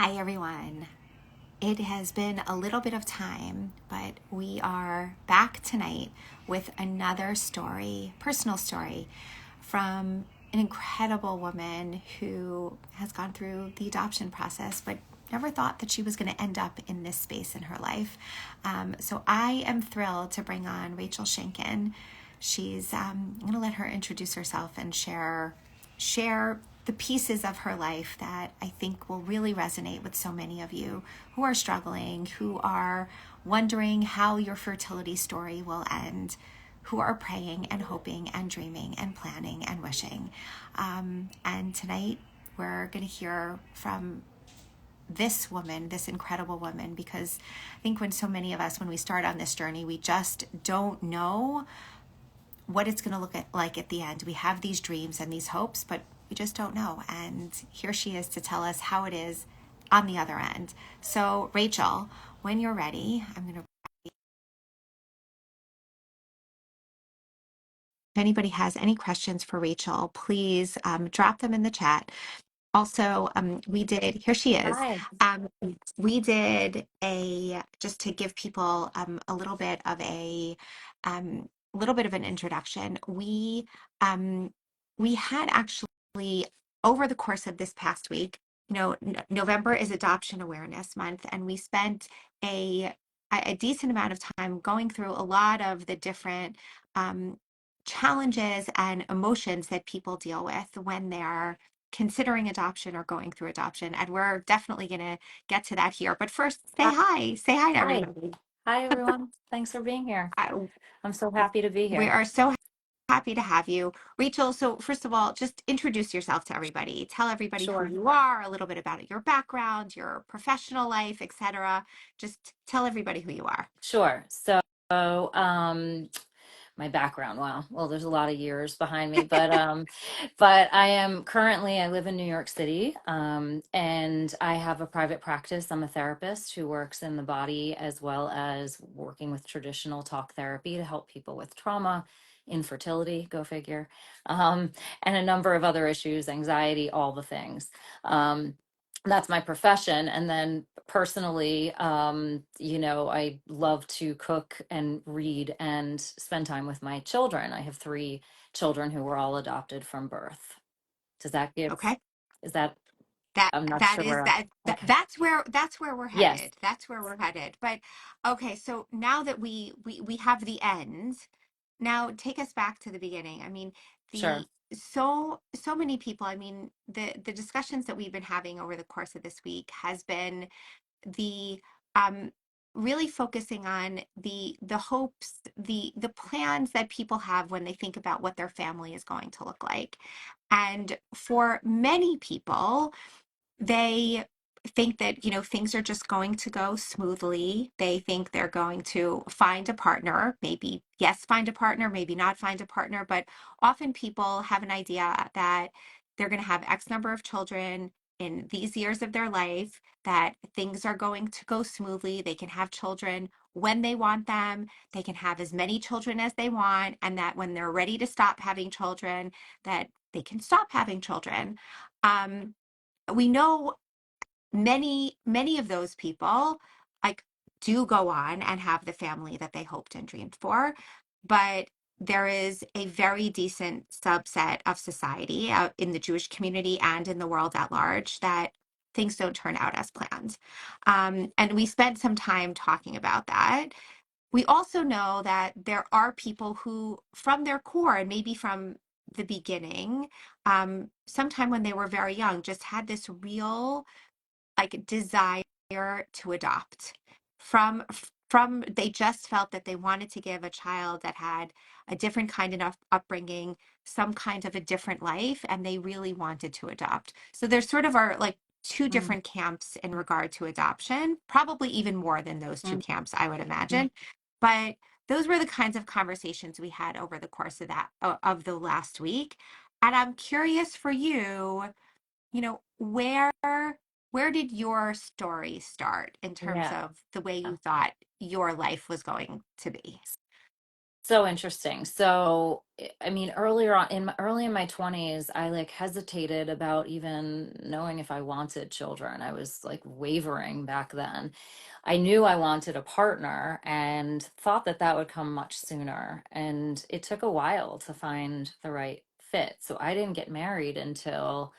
Hi, everyone. It has been a little bit of time, but we are back tonight with another story, personal story, from an incredible woman who has gone through the adoption process, but never thought that she was going to end up in this space in her life. So I am thrilled to bring on Rachel Shanken. I'm going to let her introduce herself and share the pieces of her life that I think will really resonate with so many of you who are struggling, who are wondering how your fertility story will end, who are praying and hoping and dreaming and planning and wishing. And tonight we're going to hear from this woman, this incredible woman, because I think when so many of us, when we start on this journey, we just don't know what it's going to like at the end. We have these dreams and these hopes, but we just don't know. And here she is to tell us how it is on the other end. So, Rachel, when you're ready, if anybody has any questions for Rachel, please drop them in the chat. Also, here she is. Hi. We did just to give people a little bit of an introduction. We had actually, over the course of this past week, November is Adoption Awareness Month, and we spent a decent amount of time going through a lot of the different um, challenges and emotions that people deal with when they're considering adoption or going through adoption. And we're definitely going to get to that here. But first, Hi. say hi to Hi. everybody. Hi, everyone. Thanks for being here. I, I'm so happy to be we here. are so happy to have you. Rachel, so first of all, just introduce yourself to everybody. Tell everybody who Sure. you are, a little bit about your background, your professional life, etc. Just tell everybody who you are. Sure. So, my background, wow. Well, there's a lot of years behind me, but I live in New York City, and I have a private practice. I'm a therapist who works in the body as well as working with traditional talk therapy to help people with trauma, infertility, go figure, and a number of other issues, anxiety, all the things. Um, that's my profession. And then personally, I love to cook and read and spend time with my children. I have three children who were all adopted from birth. Does that give, Okay. is that, That I'm not that sure is where, okay. that's where we're Yes, headed. That's where we're headed. But okay, so now that we have the end, now take us back to the beginning. I mean, sure. the so many people, I mean, the discussions that we've been having over the course of this week has been the um really focusing on the hopes, the plans that people have when they think about what their family is going to look like. And for many people, they think that things are just going to go smoothly. They think they're going to find a partner, maybe yes, find a partner, maybe not find a partner, but often people have an idea that they're going to have X number of children in these years of their life, that things are going to go smoothly. They can have children when they want them, they can have as many children as they want, and that when they're ready to stop having children, that they can stop having children. We know many of those people like do go on and have the family that they hoped and dreamed for, but there is a very decent subset of society in the Jewish community and in the world at large that things don't turn out as planned. And we spent some time talking about that. We also know that there are people who, from their core and maybe from the beginning, sometime when they were very young, just had this real like desire to adopt from they just felt that they wanted to give a child that had a different kind of upbringing, some kind of a different life, and they really wanted to adopt. So there's sort of our like two Mm, different camps in regard to adoption, probably even more than those two mm, camps, I would mm. imagine. But those were the kinds of conversations we had over the course of of the last week. And I'm curious for you, where did your story start in terms Yeah. of the way you thought your life was going to be? so interesting. So, I mean, earlier on early in my 20s, I like hesitated about even knowing if I wanted children. I was like wavering back then. I knew I wanted a partner and thought that that would come much sooner. And it took a while to find the right fit. So I didn't get married until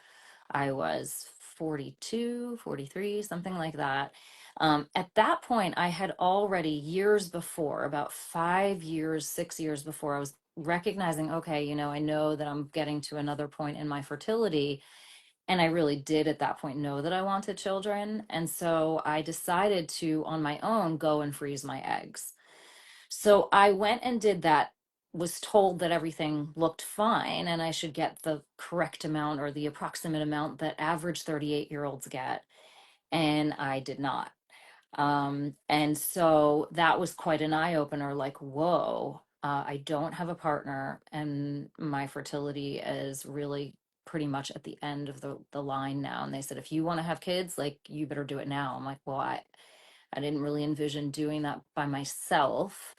I was 42, 43, something like that. At that point, I had already years before, about 5 years, 6 years before, I was recognizing, okay, I know that I'm getting to another point in my fertility. And I really did at that point know that I wanted children. And so I decided to, on my own, go and freeze my eggs. So I went and did that, was told that everything looked fine and I should get the correct amount or the approximate amount that average 38-year-olds get. And I did not. And so that was quite an eye opener, like, whoa, I don't have a partner and my fertility is really pretty much at the end of the line now. And they said, if you want to have kids, like, you better do it now. I'm like, well, I didn't really envision doing that by myself.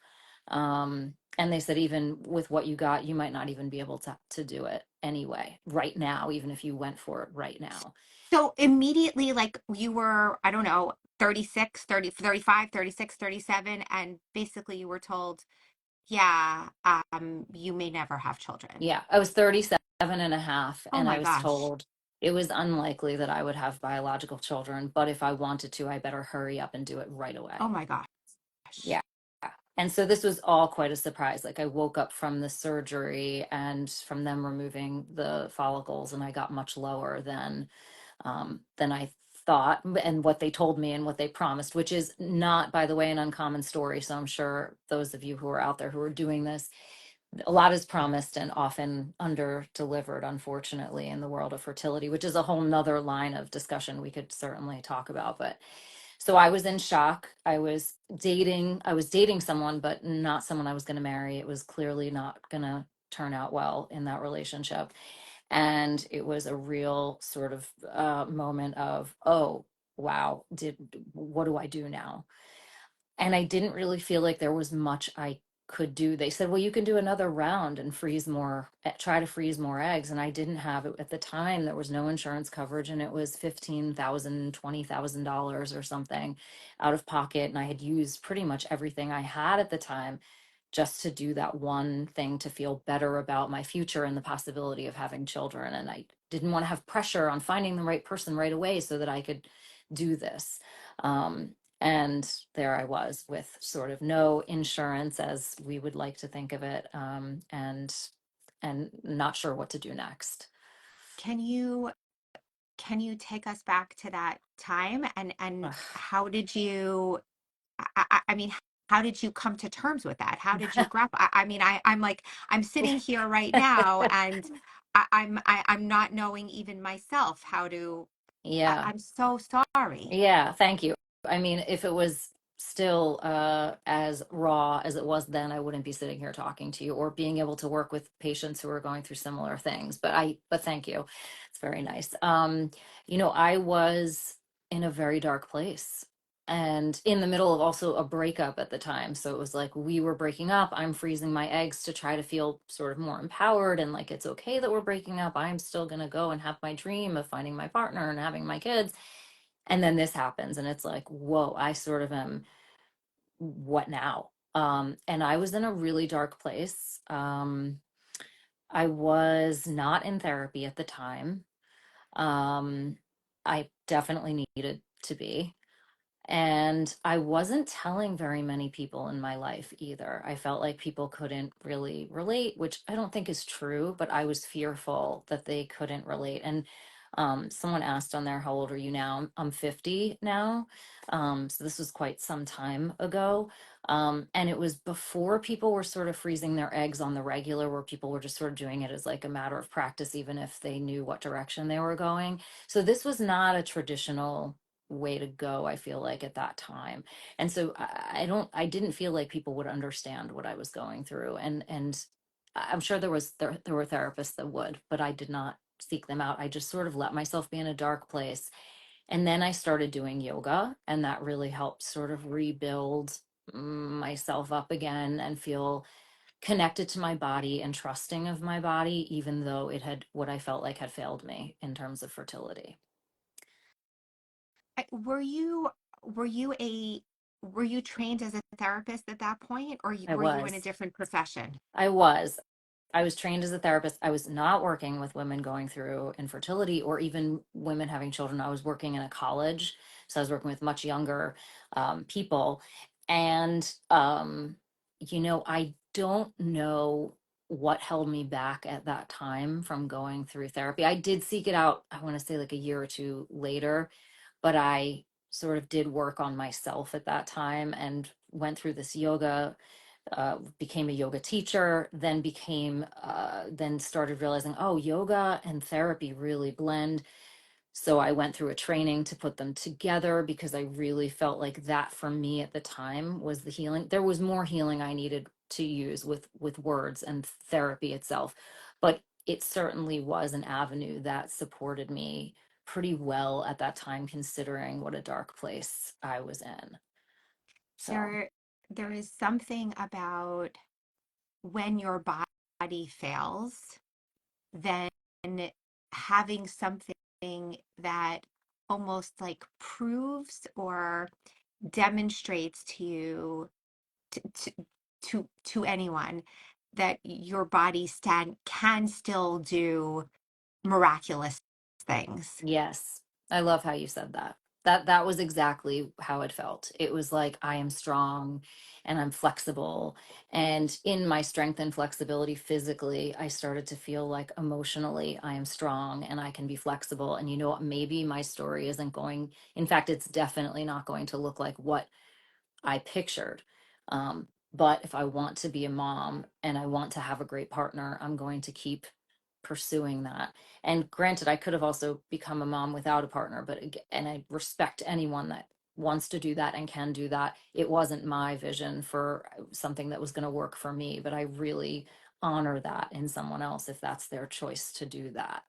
And they said, even with what you got, you might not even be able to do it anyway, right now, even if you went for it right now. So immediately, like you were, I don't know, 36, 30, 35, 36, 37, and basically you were told, yeah, you may never have children. Yeah, I was 37 and a half, Oh and I my was gosh. told it was unlikely that I would have biological children, but if I wanted to, I better hurry up and do it right Oh away. my gosh. Yeah. And so this was all quite a surprise. Like, I woke up from the surgery and from them removing the follicles, and I got much lower than I thought, and what they told me and what they promised, which is not, by the way, an uncommon story. So I'm sure those of you who are out there who are doing this, a lot is promised and often under delivered, unfortunately, in the world of fertility, which is a whole nother line of discussion we could certainly talk about. But so I was in shock. I was dating someone, but not someone I was going to marry. It was clearly not going to turn out well in that relationship. And it was a real sort of moment of, oh, wow, what do I do now? And I didn't really feel like there was much I could do. They said, well, you can do another round and try to freeze more eggs. And I didn't have it at the time. There was no insurance coverage, and it was $15,000, $20,000 or something out of pocket. And I had used pretty much everything I had at the time just to do that one thing to feel better about my future and the possibility of having children. And I didn't want to have pressure on finding the right person right away so that I could do this. Um, and there I was with sort of no insurance, as we would like to think of it, and not sure what to do next. Can you can you take us back to that time and Ugh. how did you I mean, how did you come to terms with that? How did you grapple? I mean, I'm like, I'm sitting here right now and I'm not knowing even myself how to, Yeah. I'm so sorry. Yeah, thank you. I mean, if it was still as raw as it was then, I wouldn't be sitting here talking to you or being able to work with patients who are going through similar things. But thank you. It's very nice. I was in a very dark place and in the middle of also a breakup at the time. So it was like we were breaking up. I'm freezing my eggs to try to feel sort of more empowered and like it's okay that we're breaking up. I'm still going to go and have my dream of finding my partner and having my kids, and then this happens and it's like, whoa, I sort of am, what now? And I was in a really dark place. I was not in therapy at the time. um, I definitely needed to be. And I wasn't telling very many people in my life either. I felt like people couldn't really relate, which I don't think is true, but I was fearful that they couldn't relate. And someone asked on there, how old are you now? I'm 50 now. So this was quite some time ago. And it was before people were sort of freezing their eggs on the regular, where people were just sort of doing it as like a matter of practice, even if they knew what direction they were going. So this was not a traditional way to go, I feel like, at that time. And so I didn't feel like people would understand what I was going through. And I'm sure there were therapists that would, but I did not seek them out. I just sort of let myself be in a dark place. And then I started doing yoga, and that really helped sort of rebuild myself up again and feel connected to my body and trusting of my body, even though it had what I felt like had failed me in terms of fertility. Were you trained as a therapist at that point, or I were you in a was. different profession? I was. I was trained as a therapist. I was not working with women going through infertility or even women having children. I was working in a college. So I was working with much younger people. And, I don't know what held me back at that time from going through therapy. I did seek it out, I want to say like a year or two later, but I sort of did work on myself at that time and went through this yoga, became a yoga teacher, then started realizing, oh, yoga and therapy really blend. So I went through a training to put them together because I really felt like that for me at the time was the healing. There was more healing I needed to use with words and therapy itself, but it certainly was an avenue that supported me pretty well at that time, considering what a dark place I was in. So, There, there is something about when your body fails, then having something that almost like proves or demonstrates to you, to to anyone, that your body stand can still do miraculous things. yes, I love how you said that. That was exactly how it felt. It was like I am strong and I'm flexible. And in my strength and flexibility physically, I started to feel like emotionally I am strong and I can be flexible. And you know what? Maybe my story isn't going, in fact, it's definitely not going to look like what I pictured. But if I want to be a mom and I want to have a great partner, I'm going to keep pursuing that. And granted, I could have also become a mom without a partner, and I respect anyone that wants to do that and can do that. It wasn't my vision for something that was going to work for me, but I really honor that in someone else if that's their choice to do that.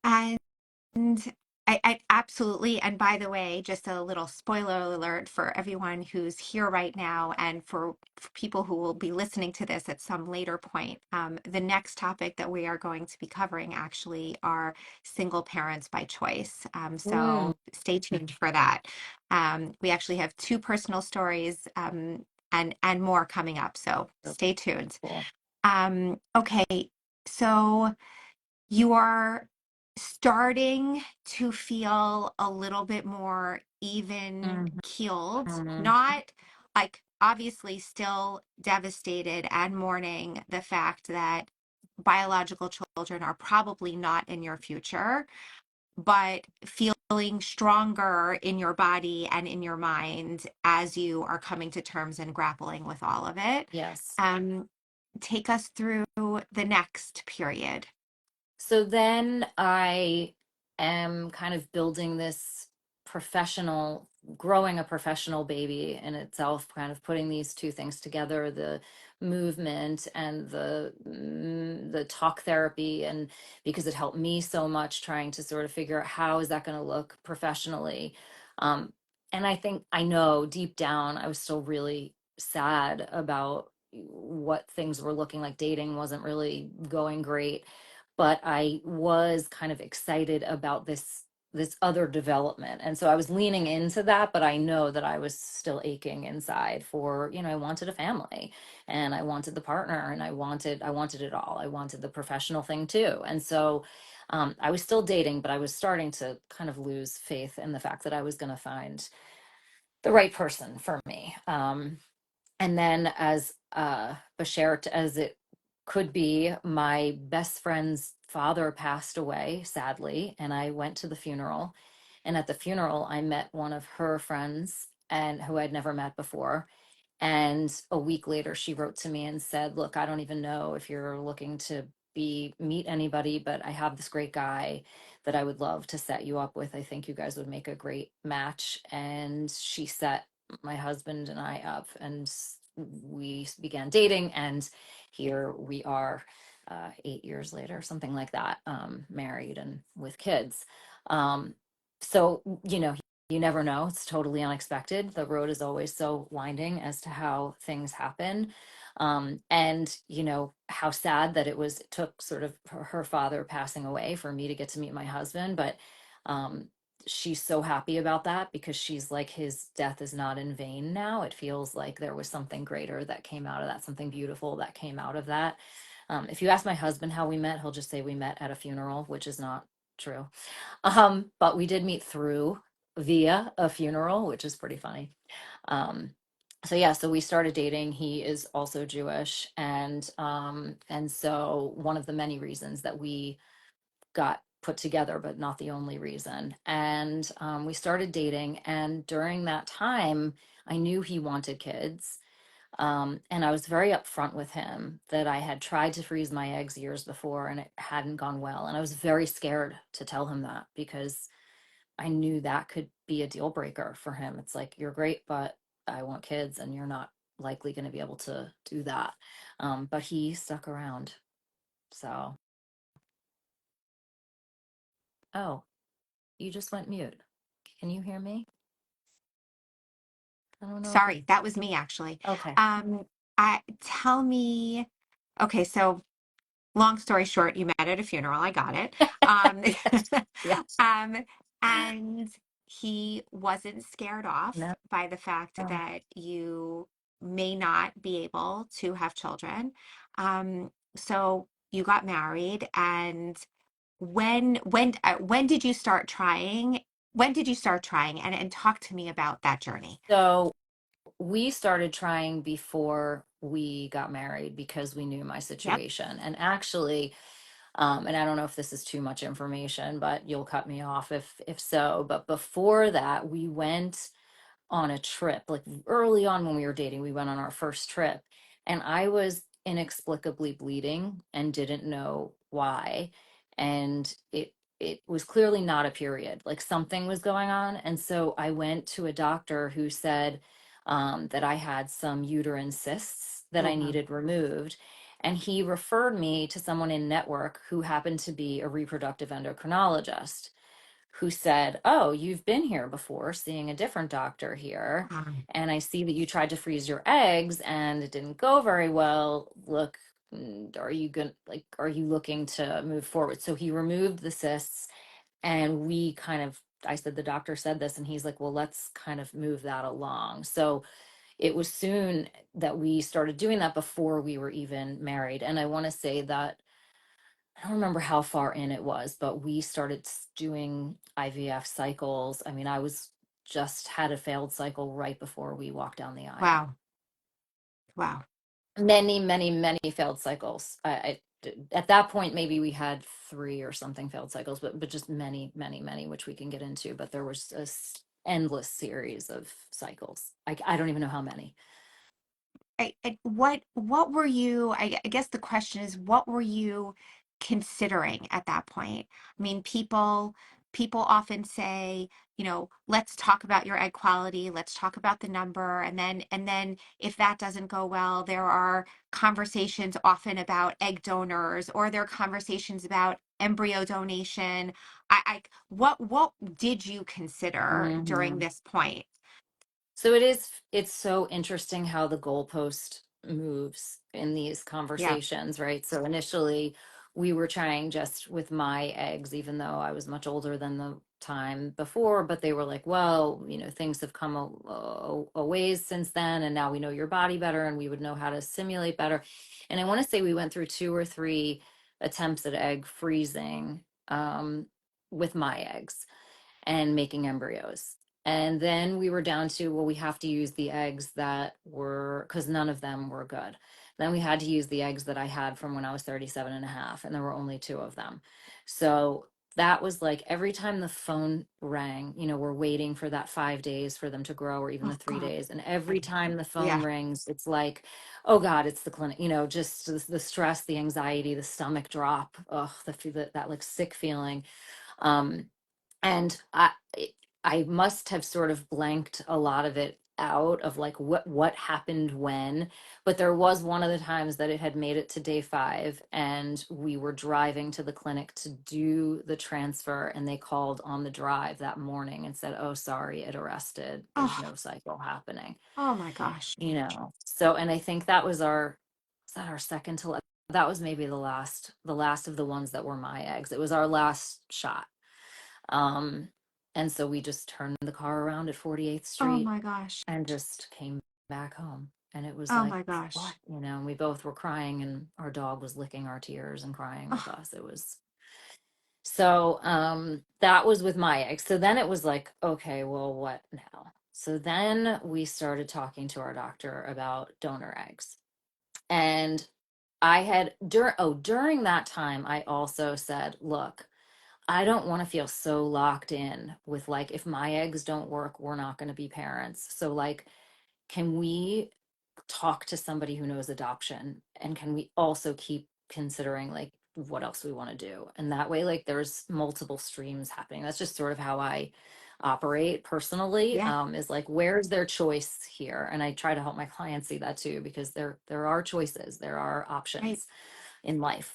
And I absolutely, and by the way, just a little spoiler alert for everyone who's here right now and for people who will be listening to this at some later point. The next topic that we are going to be covering actually are single parents by choice. Mm, So stay tuned for that. We actually have two personal stories, and more coming up. So so stay tuned. cool. Okay, so you are starting to feel a little bit more even Mhm, keeled, mhm. not like obviously still devastated and mourning the fact that biological children are probably not in your future, but feeling stronger in your body and in your mind as you are coming to terms and grappling with all of it. Yes. Um, Take us through the next period. So then I am kind of building this growing a professional baby in itself, kind of putting these two things together, the movement and the talk therapy, and because it helped me so much trying to sort of figure out how is that going to look professionally. Um, and I think I know deep down I was still really sad about what things were looking like. Dating wasn't really going great, but I was kind of excited about this other development. And so I was leaning into that, but I know that I was still aching inside for, I wanted a family and I wanted the partner and I wanted it all. I wanted the professional thing too. And so I was still dating, but I was starting to kind of lose faith in the fact that I was going to find the right person for me. And then as Bashert as it could be, my best friend's father passed away, sadly, and I went to the funeral. And at the funeral, I met one of her friends and who I'd never met before. And a week later, she wrote to me and said, "Look, I don't even know if you're looking to meet anybody, but I have this great guy that I would love to set you up with. I think you guys would make a great match." And she set my husband and I up, and we began dating. And here we are, 8 years later, something like that, married and with kids. Um, so, you never know. It's totally unexpected. The road is always so winding as to how things happen. And you know, how sad that it took sort of her father passing away for me to get to meet my husband. But um, she's so happy about that because she's like, his death is not in vain now. It feels like there was something greater that came out of that, something beautiful that came out of that. If you ask my husband how we met, he'll just say we met at a funeral, which is not true. But we did meet through via a funeral, which is pretty funny. Um, so yeah, so we started dating. He is also Jewish, and so one of the many reasons that we got put together, but not the only reason. And we started dating, and during that time, I knew he wanted kids. And I was very upfront with him that I had tried to freeze my eggs years before and it hadn't gone well. And I was very scared to tell him that because I knew that could be a deal breaker for him. It's like, you're great, but I want kids and you're not likely going to be able to do that. But he stuck around. So, oh, you just went mute. Can you hear me? I don't know if it, Sorry, that was me actually. okay. Um, I tell me, okay, so long story short, you met at a funeral. I got it. Um, Yes. Yes. um, and he wasn't scared off No. by the fact that you may not be able to have children. So you got married, and when did you start trying? When did you start trying? And talk to me about that journey. So we started trying before we got married because we knew my Yep. situation. And actually, and I don't know if this is too much information, but you'll cut me off if so. But before that, we went on a trip. Like early on when we were dating, we went on our first trip, and I was inexplicably bleeding and didn't know why. And it was clearly not a period. Like something was going on. And so I went to a doctor who said that I had some uterine cysts that Oh, I wow. needed removed. And he referred me to someone in network who happened to be a reproductive endocrinologist who said, "Oh, you've been here before, seeing a different doctor here. And I see that you tried to freeze your eggs and it didn't go very well. Look, are you going like, are you looking to move forward?" So he removed the cysts and we kind of, I said, the doctor said this, and he's like, well, let's kind of move that along. So it was soon that we started doing that before we were even married. And I want to say that I don't remember how far in it was, but we started doing IVF cycles. I mean, I was just had a failed cycle right before we walked down the aisle. Wow. Wow. Many, many, many failed cycles. At that point, maybe we had three or something failed cycles, but just many, many, many, which we can get into. But there was a endless series of cycles. I don't even know how many. What were you, I guess the question is, what were you considering at that point? I mean, people often say, let's talk about your egg quality, let's talk about the number, and then if that doesn't go well, there are conversations often about egg donors, or there are conversations about embryo donation. What did you consider during Mhm. this point? So it's so interesting how the goalpost moves in these Yeah. conversations, right? So initially we were trying just with my eggs, even though I was much older than the time before, but they were like, well, things have come a ways since then, and now we know your body better and we would know how to simulate better. And I want to say we went through two or three attempts at egg freezing with my eggs and making embryos. And then we were down to, well, we have to use the eggs that were, because none of them were good. Then we had to use the eggs that I had from when I was 37 and a half, and there were only two of them. So that was like every time the phone rang, we're waiting for that 5 days for them to grow, or even the Oh three God. days. And every time the phone Yeah. rings, it's like, oh God, it's the clinic, just the stress, the anxiety, the stomach drop, oh, that like sick feeling. Um, and I must have sort of blanked a lot of it out of like what happened when, but there was one of the times that it had made it to day 5, and we were driving to the clinic to do the transfer, and they called on the drive that morning and said, "Oh, sorry, it arrested. There's Oh, no cycle happening." oh my gosh. So, and I think that was our, is that our second to that was maybe the last of the ones that were my eggs. It was our last shot. um and so we just turned the car around at 48th Oh Street my gosh. and just came back home. And it was Oh like, my what? gosh. And we both were crying, and our dog was licking our tears and crying with Oh, us. It was so, that was with my eggs. So then it was like, okay, well, what now? So then we started talking to our doctor about donor eggs. And I had during that time, I also said, look, I don't want to feel so locked in with like, if my eggs don't work, we're not going to be parents. So like, can we talk to somebody who knows adoption, and can we also keep considering like what else we want to do? And that way, like, there's multiple streams happening. That's just sort of how I operate personally, yeah, is like, where's their choice here? And I try to help my clients see that too, because there are choices, there are right. options in life.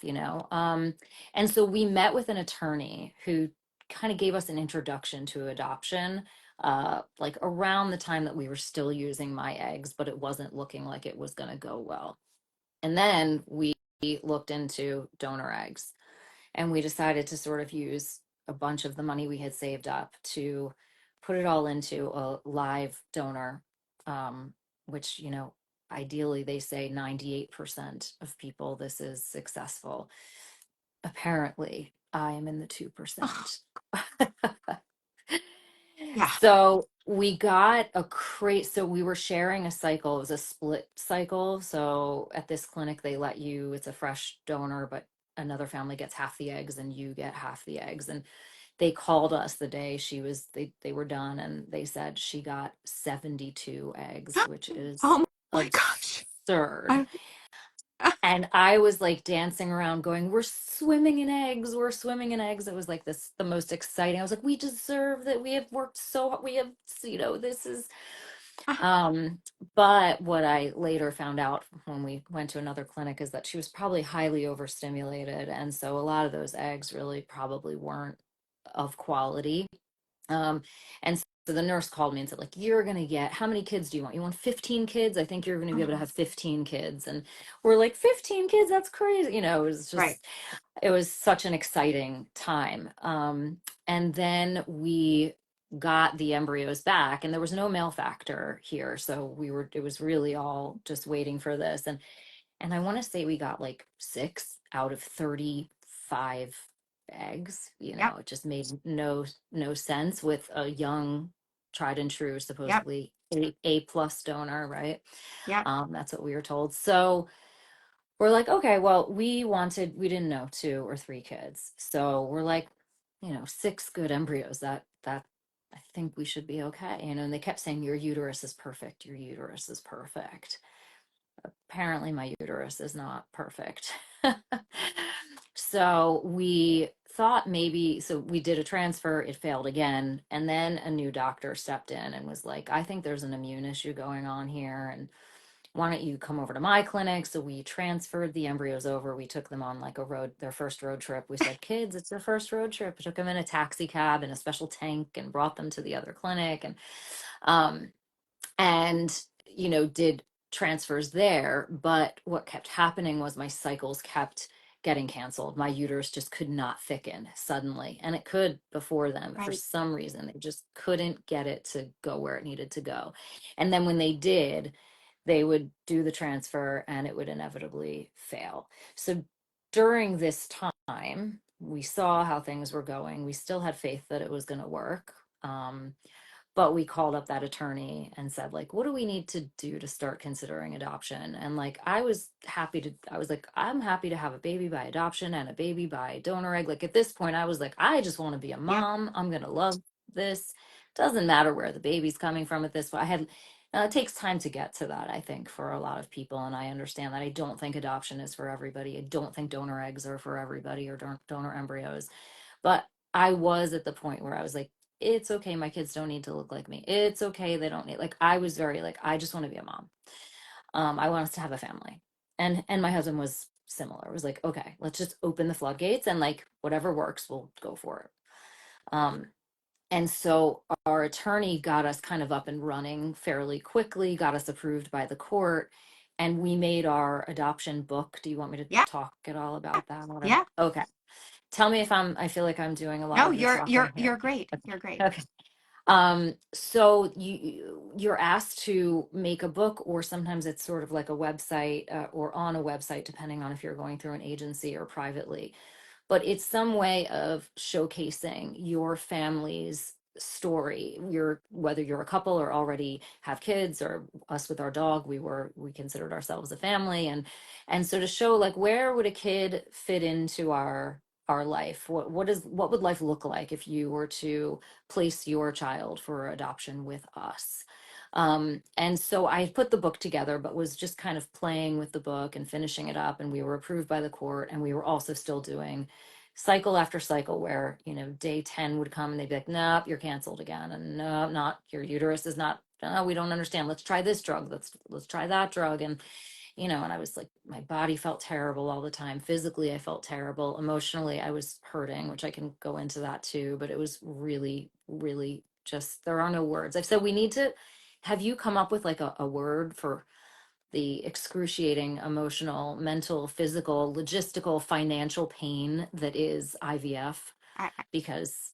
And so we met with an attorney who kind of gave us an introduction to adoption, like around the time that we were still using my eggs, but it wasn't looking like it was going to go well. And then we looked into donor eggs, and we decided to sort of use a bunch of the money we had saved up to put it all into a live donor, um, which, ideally they say 98% of people this is successful. Apparently, I am in the Oh, 2%. yeah. So we got a crate. So we were sharing a cycle. It was a split cycle. So at this clinic, they let you, it's a fresh donor, but another family gets half the eggs and you get half the eggs. And they called us the day they were done, and they said she got 72 eggs, which is Oh my gosh. absurd. I, uh, And I was like dancing around going, we're swimming in eggs, we're swimming in eggs. It was like this, the most exciting. I was like, we deserve that. We have worked so hard. We have, this is, uh, um, but what I later found out when we went to another clinic is that she was probably highly overstimulated. And so a lot of those eggs really probably weren't of quality. And so the nurse called me and said, like, you're going to get, how many kids do you want? You want 15 kids? I think you're going to be able to oh, have 15 kids. And we're like, 15 kids? That's crazy. It was right. just, it was such an exciting time. And then we got the embryos back, and there was no male factor here. So it was really all just waiting for this. And I want to say we got like 6 out of 35 eggs. Yep. It just made no sense with a young, tried and true, Yep. supposedly A plus donor, right? Yep. That's what we were told. So we're like, okay, well, we didn't know 2 or 3 kids. So we're like, 6 good embryos. That I think we should be okay. And they kept saying, your uterus is perfect. Your uterus is perfect. Apparently my uterus is not perfect. So we thought maybe, so we did a transfer, it failed again. And then a new doctor stepped in and was like, I think there's an immune issue going on here. And why don't you come over to my clinic? So we transferred the embryos over. We took them on like their first road trip. We said, kids, it's their first road trip. We took them in a taxi cab in a special tank and brought them to the other clinic. Um, and did transfers there. But what kept happening was my cycles kept getting canceled. My uterus just could not thicken suddenly, and it could before then, but for Right. some reason they just couldn't get it to go where it needed to go. And then when they did, they would do the transfer and it would inevitably fail. So during this time, we saw how things were going. We still had faith that it was going to work. But we called up that attorney and said, like, what do we need to do to start considering adoption? And like, I was like, I'm happy to have a baby by adoption and a baby by donor egg. Like, at this point, I was like, I just want to be a Yep. mom. I'm going to love this. Doesn't matter where the baby's coming from at this point. It takes time to get to that, I think, for a lot of people. And I understand that. I don't think adoption is for everybody. I don't think donor eggs are for everybody, or donor embryos. But I was at the point where I was like, it's okay, my kids don't need to look like me. It's okay, they don't need, like, I was very like, I just want to be a mom. I want us to have a family. And my husband was similar. It was like, okay, let's just open the floodgates and like whatever works, we'll go for it. Um, and so our attorney got us kind of up and running fairly quickly, got us approved by the court, and we made our adoption book. Do you want me to Yeah, talk at all about that? yeah. Okay. Tell me if I feel like I'm doing a lot No, of the talking you're here. great. You're great. Okay. So you're asked to make a book, or sometimes it's sort of like a website, or on a website, depending on if you're going through an agency or privately, but it's some way of showcasing your family's story. You're, whether you're a couple or already have kids, or us with our dog, we considered ourselves a family. And so to show like, where would a kid fit into our life? What would life look like if you were to place your child for adoption with us? And so I put the book together, but was just kind of playing with the book and finishing it up. And we were approved by the court, and we were also still doing cycle after cycle where, day 10 would come and they'd be like, nope, you're canceled again. And no, not your uterus is not, no, we don't understand. Let's try this drug. Let's try that drug. And I was like, my body felt terrible all the time. Physically, I felt terrible. Emotionally, I was hurting, which I can go into that too. But it was really, really just, there are no words. I've said, have you come up with like a word for the excruciating emotional, mental, physical, logistical, financial pain that is IVF? I Because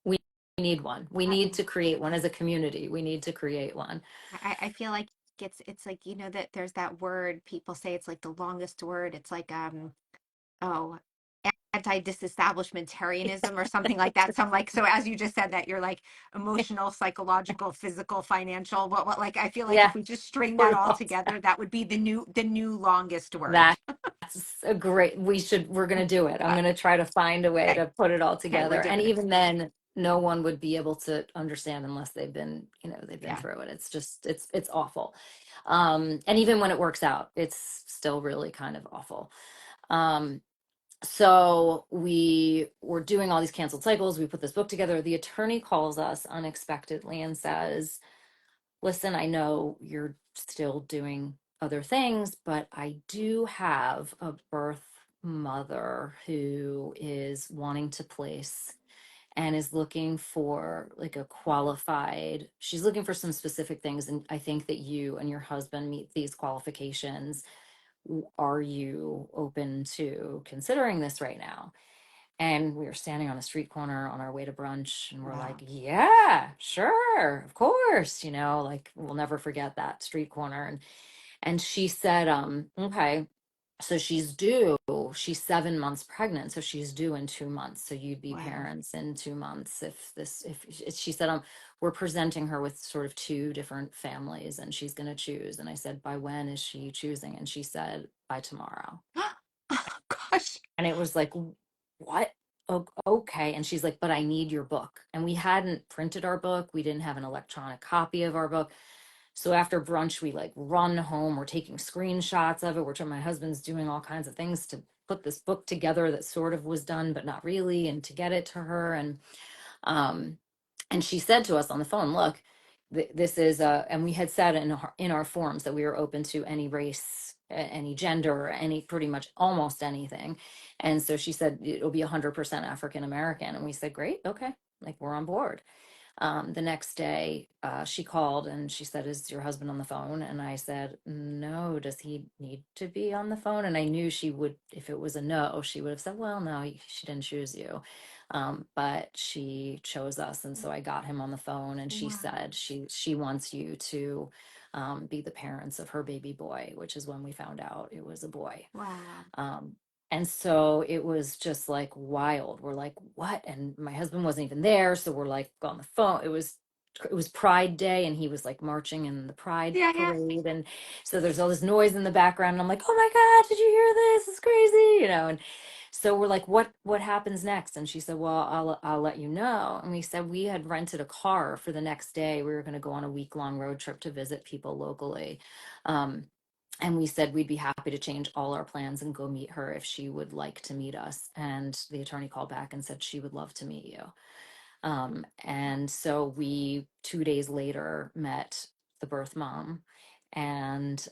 we need one. We I need to create one as a community. We need to create one. I feel like it's like, that there's that word people say it's like the longest word. It's like oh, anti-disestablishmentarianism or something like that. So I'm like, so as you just said that, you're like emotional, psychological, physical, financial. What like I feel like Yeah, if we just string put that it all all together, that would be the new longest word. That's a great, we're going to do it. I'm Uh, going to try to find a way okay, to put it all okay, we're together. And doing it. even then, no one would be able to understand unless they've been Yeah. through it. It's just, it's awful. And even when it works out, it's still really kind of awful. Um, so we were doing all these canceled cycles. We put this book together. The attorney calls us unexpectedly and says, listen, I know you're still doing other things, but I do have a birth mother who is wanting to place and is looking for like a qualified, she's looking for some specific things. And I think that you and your husband meet these qualifications. Are you open to considering this right now? And we were standing on a street corner on our way to brunch, and we're like, Wow. yeah, sure, of course, like we'll never forget that street corner. And she said, okay, so she's 7 months pregnant, so she's due in 2 months. So you'd be Wow. parents in 2 months if she said, we're presenting her with sort of two different families and she's gonna choose. And I said, by when is she choosing? And she said, by tomorrow. Oh gosh. And it was like, what? Okay. And she's like, but I need your book. And we hadn't printed our book. We didn't have an electronic copy of our book. So after brunch, we like run home. We're taking screenshots of it. My husband's doing all kinds of things to put this book together that sort of was done, but not really, and to get it to her. Um, and she said to us on the phone, look, this is and we had said in our forms that we were open to any race, any gender, any, pretty much almost anything. And so she said it'll be 100% African American, and we said, great, okay, like we're on board. The next day, she called and she said, is your husband on the phone? And I said, no, does he need to be on the phone? And I knew she would, if it was a no, she would have said, well, no, she didn't choose you. But she chose us. And so I got him on the phone, and she Wow. said she wants you to be the parents of her baby boy, which is when we found out it was a boy. Wow. Um, and so it was just like wild. We're like, what? And my husband wasn't even there. So we're like on the phone. It was Pride Day, and he was like marching in the Pride Yeah, yeah. parade. And so there's all this noise in the background. And I'm like, oh my God, did you hear this? It's crazy. And so we're like, what happens next? And she said, well, I'll let you know. And we said we had rented a car for the next day. We were going to go on a week-long road trip to visit people locally. Um, and we said we'd be happy to change all our plans and go meet her if she would like to meet us. And the attorney called back and said she would love to meet you. And so we 2 days later met the birth mom, and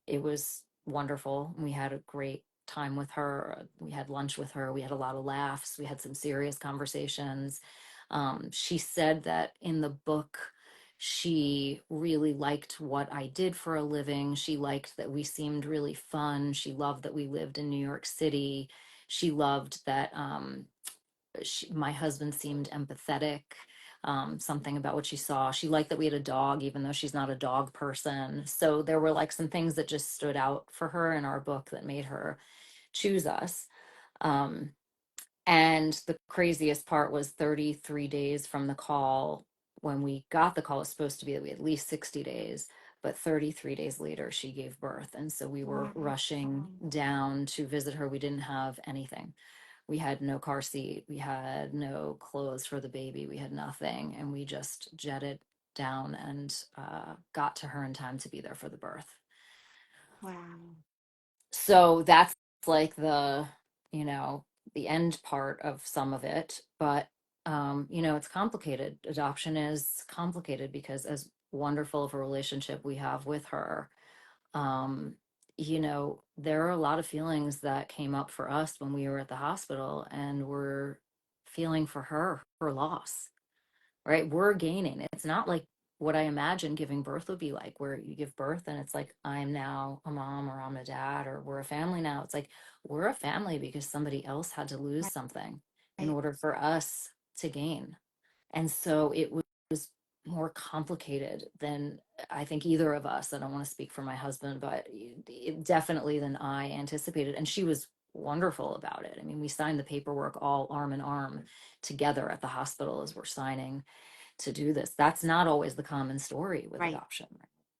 it was wonderful. We had a great time with her. We had lunch with her. We had a lot of laughs. We had some serious conversations. She said that in the book, she really liked what I did for a living. She liked that we seemed really fun. She loved that we lived in New York City. She loved that my husband seemed empathetic. Something about what she saw. She liked that we had a dog, even though she's not a dog person. So there were like some things that just stood out for her in our book that made her choose us. Um, and the craziest part was 33 days from the call. When we got the call, it was supposed to be that we had at least 60 days, but 33 days later, she gave birth. And so we were Wow. rushing down to visit her. We didn't have anything. We had no car seat. We had no clothes for the baby. We had nothing. And we just jetted down and got to her in time to be there for the birth. Wow. So that's like you know, the end part of some of it. But, it's complicated. Adoption is complicated because, as wonderful of a relationship we have with her, um, there are a lot of feelings that came up for us when we were at the hospital, and we're feeling for her loss, right? We're gaining. It's not like what I imagine giving birth would be like, where you give birth and it's like, I'm now a mom or I'm a dad or we're a family now. It's like, we're a family because somebody else had to lose Right. something in Right. order for us to gain. And so it was more complicated than I think either of us. I don't want to speak for my husband, but definitely than I anticipated. And she was wonderful about it. I mean, we signed the paperwork all arm in arm together at the hospital as we're signing to do this. That's not always the common story with Right. adoption.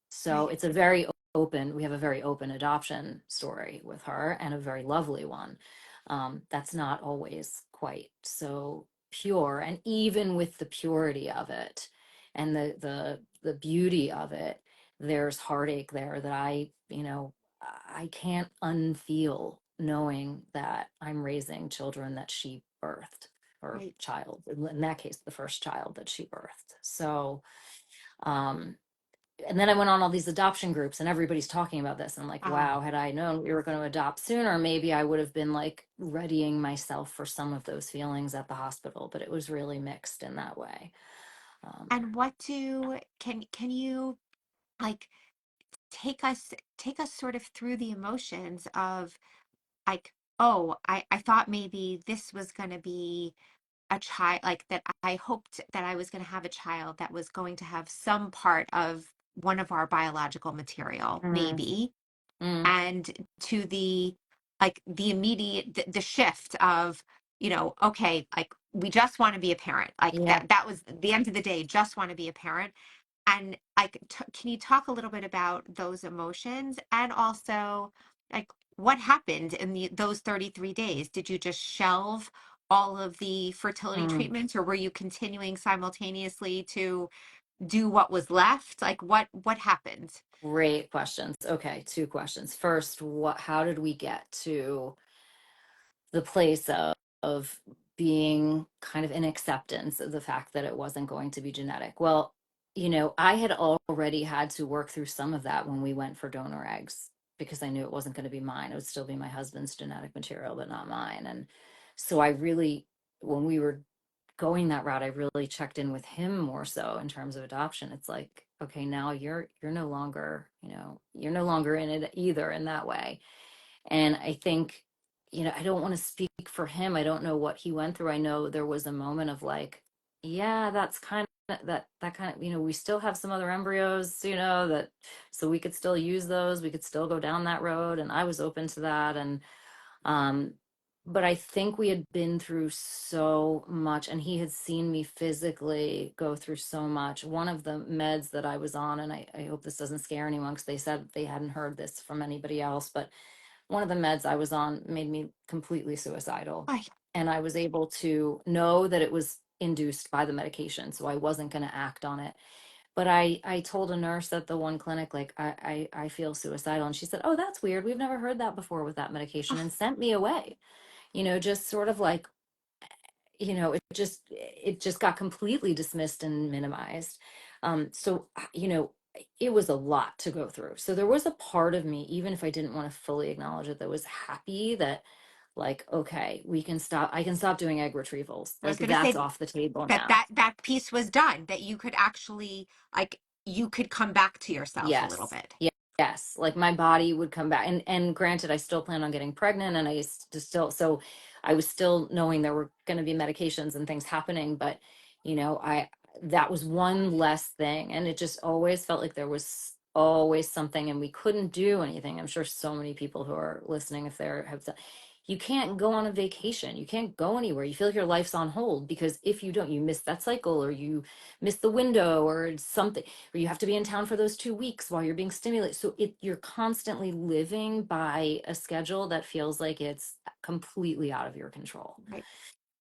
So Right. it's a very open, we have a very open adoption story with her, and a very lovely one. That's not always quite so pure. And even with the purity of it and the beauty of it, there's heartache there that I can't unfeel, knowing that I'm raising children that she birthed, or Right. child, in that case, the first child that she birthed. So, um, and then I went on all these adoption groups and everybody's talking about this. And I'm like, Ah, wow, had I known we were going to adopt sooner, maybe I would have been like readying myself for some of those feelings at the hospital, but it was really mixed in that way. Um, and what do can you like take us sort of through the emotions of like, oh, I thought maybe this was going to be a child, like that I hoped that I was going to have a child that was going to have some part of one of our biological material, mm, maybe, mm, and to the like the immediate the shift of, okay, like we just want to be a parent, like yeah. that was the end of the day, just want to be a parent. And like, can you talk a little bit about those emotions, and also like what happened in those 33 days? Did you just shelve all of the fertility Mm. treatments, or were you continuing simultaneously to do what was left? Like what happened? Great questions. Okay, two questions. First, how did we get to the place of being kind of in acceptance of the fact that it wasn't going to be genetic? Well, I had already had to work through some of that when we went for donor eggs, because I knew it wasn't going to be mine. It would still be my husband's genetic material, but not mine. And so when we were going that route, I really checked in with him more so in terms of adoption. It's like, okay, now you're no longer, you're no longer in it either in that way. And I think, I don't want to speak for him. I don't know what he went through. I know there was a moment of like, yeah, that's kind of that kind of, we still have some other embryos, that so we could still use those. We could still go down that road. And I was open to that. And um, but I think we had been through so much, and he had seen me physically go through so much. One of the meds that I was on, and I hope this doesn't scare anyone because they said they hadn't heard this from anybody else, but one of the meds I was on made me completely suicidal. Ay, And I was able to know that it was induced by the medication. So I wasn't going to act on it. But I told a nurse at the one clinic, like, I feel suicidal. And she said, oh, that's weird. We've never heard that before with that medication, ah, and sent me away, just sort of like, it just got completely dismissed and minimized. So it was a lot to go through. So there was a part of me, even if I didn't want to fully acknowledge it, that was happy that, like, okay, I can stop doing egg retrievals. I was Like, going to that's say off the table that now. piece was done, that you could actually, like, you could come back to yourself a little Yes. bit. Yes. Like, my body would come back. And granted, I still plan on getting pregnant, and I used to still, so I was still knowing there were going to be medications and things happening, but that was one less thing. And it just always felt like there was always something, and we couldn't do anything. I'm sure so many people who are listening, if they're have you can't go on a vacation, you can't go anywhere, you feel like your life's on hold, because if you don't, you miss that cycle, or you miss the window, or something, or you have to be in town for those 2 weeks while you're being stimulated. So you're constantly living by a schedule that feels like it's completely out of your control. Right.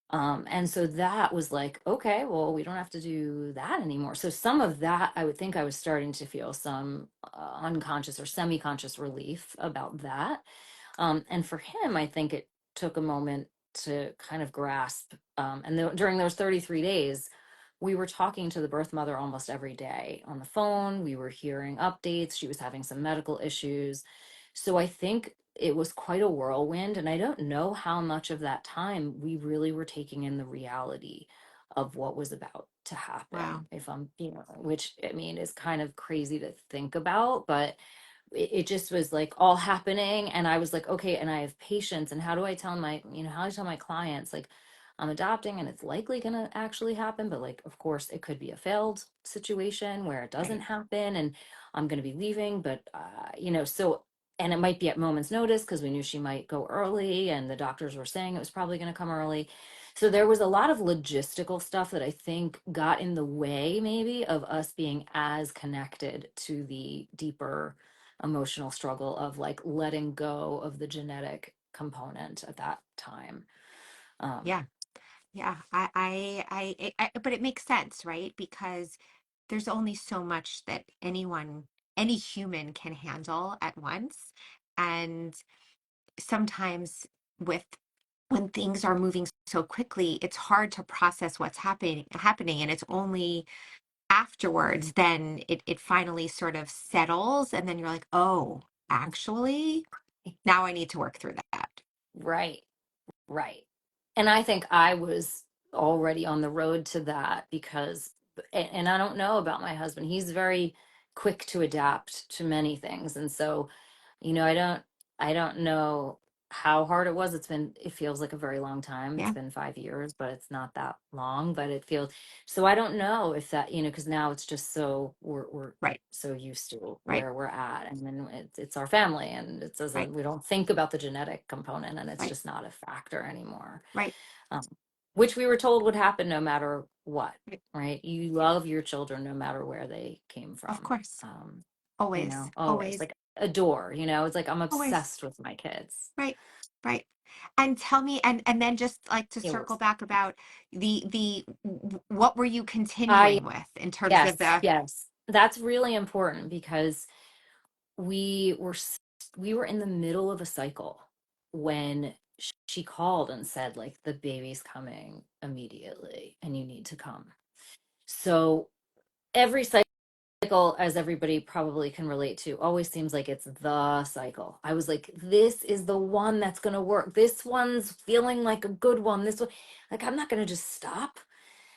And so that was like, okay, well, we don't have to do that anymore. So some of that, I would think I was starting to feel some unconscious or semi-conscious relief about that. And for him, I think it took a moment to kind of grasp. During those 33 days, we were talking to the birth mother almost every day on the phone. We were hearing updates. She was having some medical issues. So I think it was quite a whirlwind. And I don't know how much of that time we really were taking in the reality of what was about to happen, Wow. if I'm, which, I mean, is kind of crazy to think about, but it just was like all happening. And I was like, okay, and I have patience. And how do I tell my clients, like, I'm adopting and it's likely going to actually happen, but, like, of course it could be a failed situation where it doesn't Right. happen, and I'm going to be leaving, but so, and it might be at moment's notice, because we knew she might go early, and the doctors were saying it was probably going to come early. So there was a lot of logistical stuff that I think got in the way, maybe, of us being as connected to the deeper emotional struggle of, like, letting go of the genetic component at that time. Yeah. Um, Yeah. But it makes sense, right? Because there's only so much that any human can handle at once. And sometimes with when things are moving so quickly, it's hard to process what's happening. And it's only afterwards then it finally sort of settles. And then you're like, oh, actually, now I need to work through that. right, right. And I think I was already on the road to that, because, and I don't know about my husband. He's very quick to adapt to many things. And so, You know, I don't know how hard it was. It feels like a very long time. It's Yeah. been 5 years, but it's not that long, but it feels, so I don't know if that, because now it's just so we're Right. so used to Right. where we're at. And then it's our family, and it Right. doesn't, we don't think about the genetic component, and it's Right. just not a factor anymore. Right. Um, which we were told would happen no matter what, Right. right? You love your children no matter where they came Of from. course. Always. Always, Always. like, adore, it's like I'm Always. obsessed with my kids. Right. Right. And tell me, and then just like to It circle was, back about what were you I, continuing with in terms of yes, the yes. That's really important, because we were, we were in the middle of a cycle when she called and said, like, the baby's coming immediately and you need to come. So every cycle, as everybody probably can relate to, always seems like it's the cycle. I was like, this is the one that's going to work. This one's feeling like a good one. This one, like, I'm not going to just stop.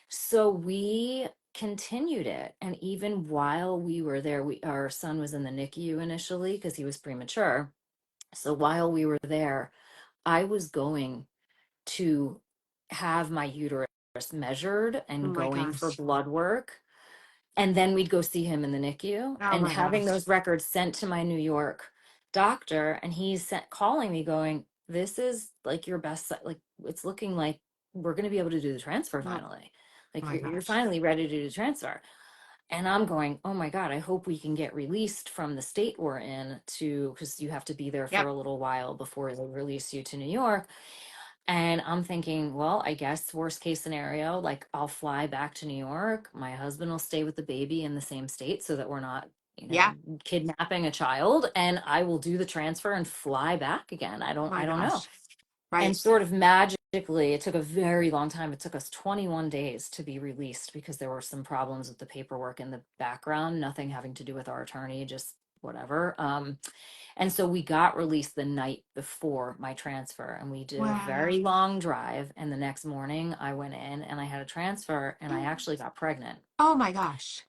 So we continued it. And even while we were there, our son was in the NICU initially because he was premature. So while we were there, I was going to have my uterus measured oh and my going for gosh. blood work, and then we'd go see him in the NICU, Oh and my having gosh. those records sent to my New York doctor, and calling me going, this is like your best, like, it's looking like we're going to be able to do the transfer Oh finally. Like, my you're gosh. finally ready to do the transfer. And I'm going, oh my God, I hope we can get released from the state we're in, because you have to be there for Yep. a little while before they release you to New York. And I'm thinking, well, I guess worst case scenario, like, I'll fly back to New York. My husband will stay with the baby in the same state so that we're not, Yeah. kidnapping a child, and I will do the transfer and fly back again. Oh I my don't know. gosh. And Right. sort of magically, it took a very long time. It took us 21 days to be released because there were some problems with the paperwork in the background, nothing having to do with our attorney, just whatever. And so we got released the night before my transfer, and we did a Wow. very long drive. And the next morning, I went in and I had a transfer, and I actually got pregnant, Oh my gosh.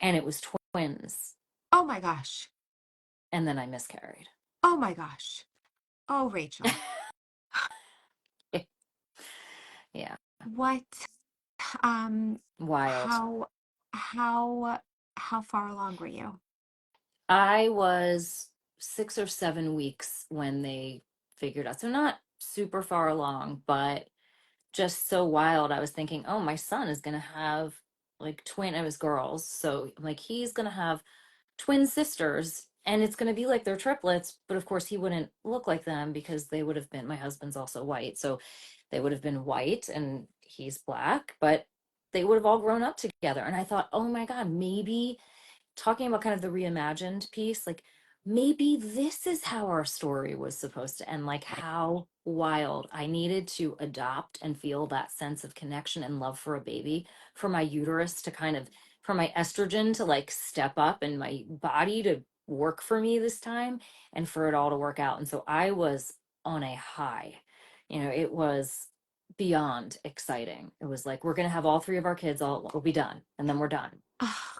and it was twins. Oh my gosh. And then I miscarried. Oh my gosh. Oh, Rachel. Yeah, What, um, wild. how, how, how far along were you? I was 6 or 7 weeks when they figured out. So not super far along, but just so wild. I was thinking, oh, my son is going to have like twin, it was girls. So I'm like, he's going to have twin sisters and it's going to be like they're triplets. But of course, he wouldn't look like them because they would have been, my husband's also white. So they would have been white and he's black, but they would have all grown up together. And I thought, oh my God, maybe talking about kind of the reimagined piece, like maybe this is how our story was supposed to end, like how wild. I needed to adopt and feel that sense of connection and love for a baby, for my uterus to kind of, for my estrogen to like step up and my body to work for me this time and for it all to work out. And so I was on a high, it was beyond exciting. It was like, we're going to have all three of our kids, all we'll be done and then we're done. Oh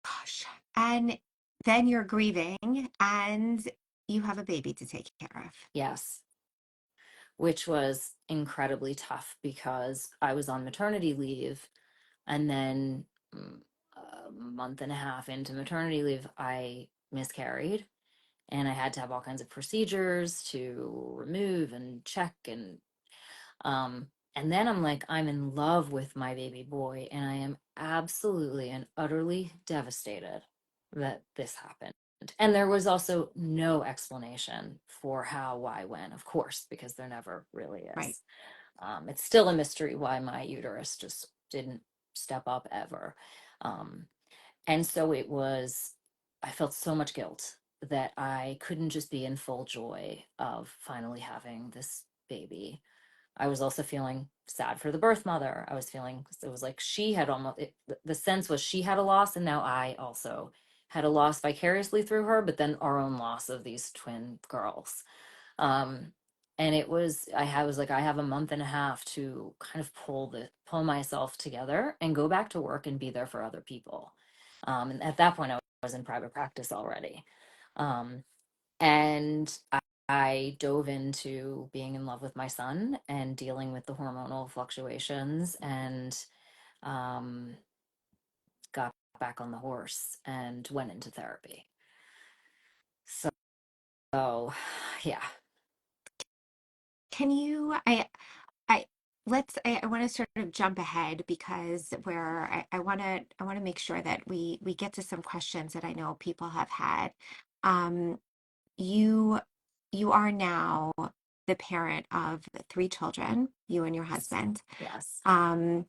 gosh. And then you're grieving and you have a baby to take care of. Yes, which was incredibly tough because I was on maternity leave. And then a month and a half into maternity leave, I miscarried. And I had to have all kinds of procedures to remove and check. And then I'm like, I'm in love with my baby boy. And I am absolutely and utterly devastated that this happened. And there was also no explanation for how, why, when, of course, because there never really Right. is. It's still a mystery why my uterus just didn't step up ever. Um, and so I felt so much guilt that I couldn't just be in full joy of finally having this baby. I was also feeling sad for the birth mother. I was feeling, it was like she had almost, the sense was she had a loss, and now I also had a loss vicariously through her, but then our own loss of these twin girls. Um, and was like, I have a month and a half to kind of pull myself together and go back to work and be there for other people. And at that point, I was in private practice already. Um, and I dove into being in love with my son and dealing with the hormonal fluctuations and um, got back on the horse and went into therapy. So, yeah. Can you, I, I want to sort of jump ahead because I want to make sure that we get to some questions that I know people have had. Um, you, you are now the parent of three children, you and your husband. Yes. Um,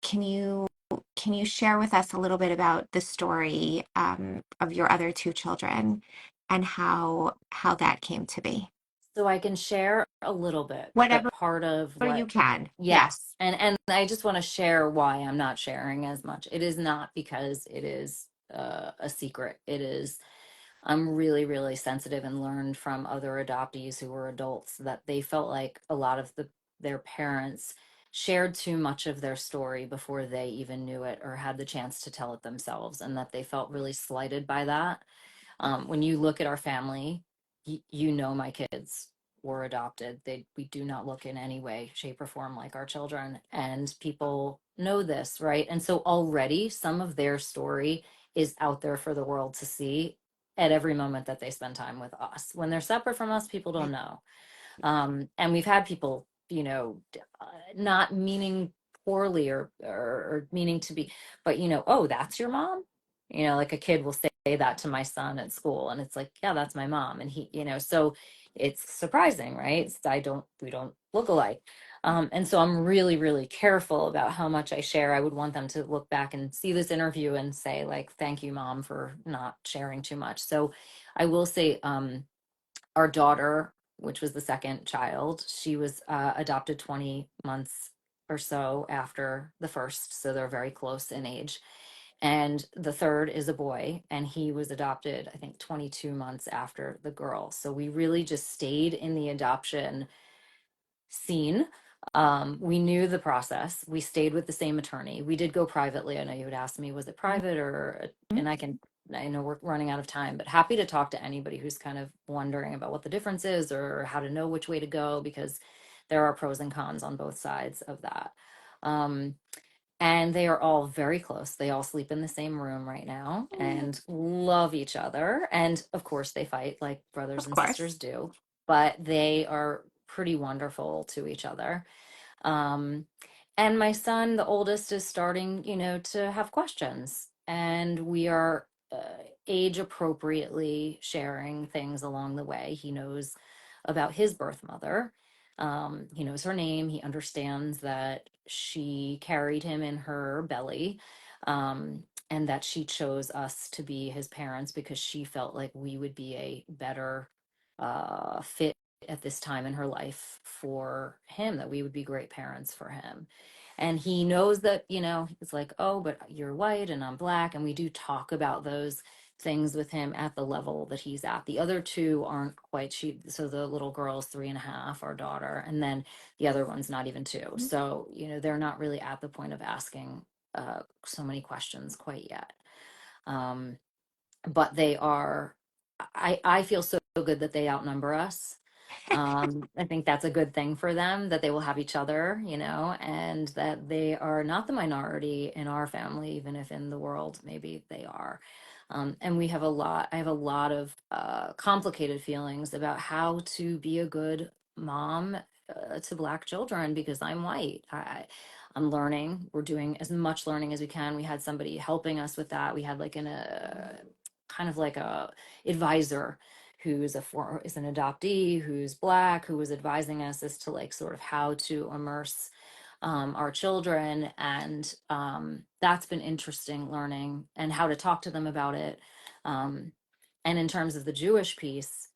can you can you share with us a little bit about the story of your other two children and how that came to be? So I can share a little bit, but Whatever part of you what, can. Yes. yes. And I just want to share why I'm not sharing as much. It is not because it is a secret. It is, I'm really, really sensitive and learned from other adoptees who were adults that they felt like a lot of their parents shared too much of their story before they even knew it or had the chance to tell it themselves, and that they felt really slighted by that. When you look at our family, my kids were adopted. We do not look in any way, shape, or form like our children. And people know this, right? And so already some of their story is out there for the world to see at every moment that they spend time with us. When they're separate from us, people don't know. And we've had people, not meaning poorly or meaning to be, but oh, that's your mom. Like a kid will say that to my son at school, and it's like, yeah, that's my mom, and so it's surprising, right? We don't look alike. And so I'm really, really careful about how much I share. I would want them to look back and see this interview and say, like, thank you, mom, for not sharing too much. So I will say, our daughter which was the second child. She was adopted 20 months or so after the first, so they're very close in age. And the third is a boy, and he was adopted, I think, 22 months after the girl. So we really just stayed in the adoption scene. We knew the process. We stayed with the same attorney. We did go privately. I know you would ask me, was it private or, Mhm. and I know we're running out of time, but happy to talk to anybody who's kind of wondering about what the difference is or how to know which way to go, because there are pros and cons on both sides of that. Um, and they are all very close. They all sleep in the same room right now Mm, and love each other. And of course, they fight like brothers of and course. sisters do, but they are pretty wonderful to each other. Um, and my son, the oldest, is starting, to have questions. And we are age appropriately sharing things along the way. He knows about his birth mother. He knows her name. He understands that she carried him in her belly, and that she chose us to be his parents because she felt like we would be a better fit at this time in her life for him, that we would be great parents for him. And he knows that, it's like, oh, but you're white and I'm black. And we do talk about those things with him at the level that he's at. The other two aren't quite, so the little girl's 3.5, our daughter, and then the other one's not even two. Mhm. So, they're not really at the point of asking so many questions quite yet. Um, but they are, I feel so good that they outnumber us. I think that's a good thing for them, that they will have each other, and that they are not the minority in our family, even if in the world maybe they are. And I have a lot of complicated feelings about how to be a good mom to Black children because I'm white. I'm learning. We're doing as much learning as we can. We had somebody helping us with that. We had like kind of like a advisor is an adoptee who's black, who was advising us as to like sort of how to immerse our children. And that's been interesting learning and how to talk to them about it. um, and in terms of the Jewish piece,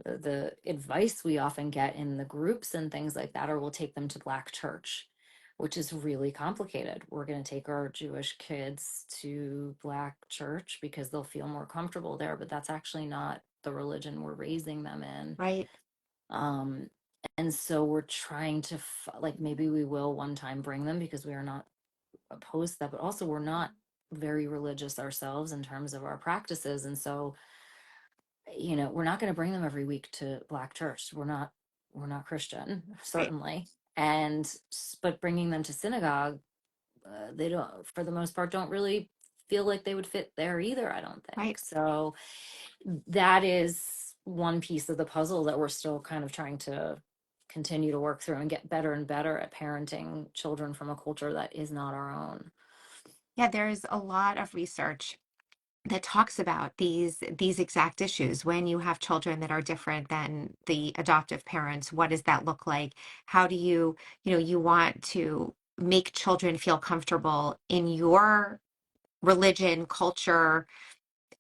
the advice we often get in the groups and things like that, or we'll take them to Black church, which is really complicated. We're going to take our Jewish kids to Black church because they'll feel more comfortable there, but that's actually not the religion we're raising them in. Right. Um, and so we're trying to, like, maybe we will one time bring them because we are not opposed to that, but also we're not very religious ourselves in terms of our practices. And so we're not going to bring them every week to Black church. We're not Christian, Right. certainly. And but bringing them to synagogue, they don't, for the most part, don't really feel like they would fit there either, I don't think. Right. So that is one piece of the puzzle that we're still kind of trying to continue to work through and get better and better at parenting children from a culture that is not our own. Yeah, there's a lot of research that talks about these exact issues. When you have children that are different than the adoptive parents, what does that look like? How do you want to make children feel comfortable in your religion, culture,